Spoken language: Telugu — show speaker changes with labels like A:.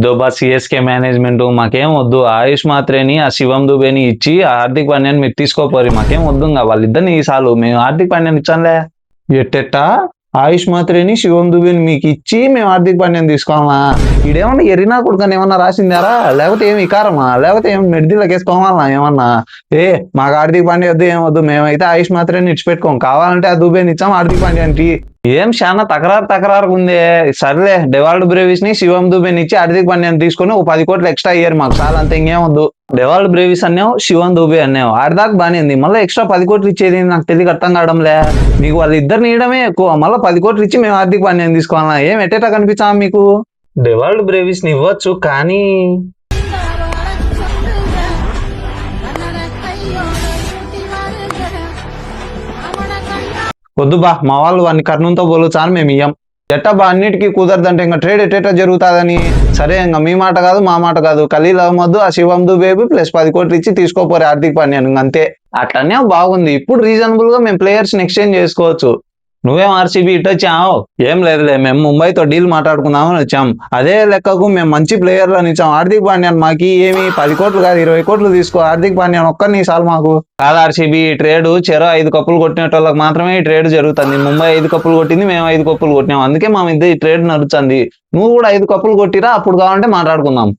A: దోబా సిఎస్కే మేనేజ్మెంట్ మాకేం వద్దు. ఆయుష్ మాత్రేని ఆ శివం దుబేని ఇచ్చి హార్దిక్ పాండ్యాని మీరు తీసుకోపోరు. మాకేం వద్దు, వాళ్ళిద్దరిని చాలు. మేము హార్దిక్ పాండ్యాని ఇచ్చాంలే. ఎట్టెట్టా ఆయుష్ మాత్రేని శివం దుబేని మీకు ఇచ్చి మేము హార్దిక్ పాండ్యాని తీసుకోవాలా? ఇడేమన్నా ఎరినా కొడుకని ఏమన్నా రాసిందారా? లేకపోతే ఏమి ఇకారమా? లేకపోతే ఏమి మెడ్డీలోకి వేసుకోవాలా ఏమన్నా? మాకు హార్దిక్ పాండ్యా వద్దు, ఏం వద్దు. మేమైతే ఆయుష్ మాత్రేని ఇచ్చిపెట్టుకోం. కావాలంటే ఆ దుబేని ఇచ్చాం హార్దిక్ పాండ్యానికి. ఏం చాలా తకరారు ఉందే. సర్లే, డెవాల్డ్ బ్రేవిస్ ని శివం దుబేని ఇచ్చి హార్దిక్ పాండ్యాని తీసుకొని 10 కోట్లు ఎక్స్ట్రా ఇయ్యారు మాకు, చాలా అంత ఇంకేం వద్దు. డెవాల్డ్ బ్రేవిస్ అన్నావు, శివం దుబే అన్నావు, ఆడదాకా బానే ఉంది. మళ్ళీ ఎక్స్ట్రా 10 కోట్లు ఇచ్చేది నాకు తెలియక అర్థం కావడంలే. మీకు వాళ్ళు ఇద్దరిని ఇయడమే ఎక్కువ, మళ్ళీ 10 కోట్లు ఇచ్చి మేము హార్దిక్ పాండ్యాని తీసుకోవాలా? ఏం ఎట్టేటా కనిపించా మీకు? డెవాల్డ్ బ్రేవిస్ ని ఇవ్వచ్చు కానీ వద్దు బా. మా వాళ్ళు వాడిని కర్ణంతో పోలుచాను, మేము ఇయ్యం. ఎట్టబా అన్నిటికీ కుదరదంటే ఇంకా ట్రేడ్ ఎట్టేటా జరుగుతుందని. సరే, ఇంకా మీ మాట కాదు మా మాట కాదు. ఖలీల్ అహ్మద్ ఆ శివం దుబే ప్లస్ 10 కోట్లు ఇచ్చి తీసుకోపోరే హార్దిక్ పాండ్యాని, అంతే. అట్లనే బాగుంది. ఇప్పుడు రీజనబుల్ గా మేము ప్లేయర్స్ ని ఎక్స్చేంజ్ చేసుకోవచ్చు. నువ్వేం ఆర్సీబీ ఇటు వచ్చావు? ఏం లేదులే, మేము ముంబైతో డీల్ మాట్లాడుకుందామని వచ్చాం. అదే లెక్కకు మేము మంచి ప్లేయర్లను ఇచ్చాం. హార్దిక్ పాండ్యాన్ మాకి ఏమి 10 కోట్లు కాదు 20 కోట్లు తీసుకో. హార్దిక్ పాండ్యాన్ ఒక్కరిని చాలు మాకు. కాదు ఆర్సీబీ, ఈ ట్రేడ్ చెరో 5 కప్పులు కొట్టినట్టు మాత్రమే ఈ ట్రేడ్ జరుగుతుంది. ముంబై 5 కప్పులు కొట్టింది, మేము 5 కప్పులు కొట్టినాం. అందుకే మా ఇద్దరు ఈ ట్రేడ్ నడుస్తుంది. నువ్వు కూడా 5 కప్పులు కొట్టిరా, అప్పుడు కావాలంటే మాట్లాడుకుందాం.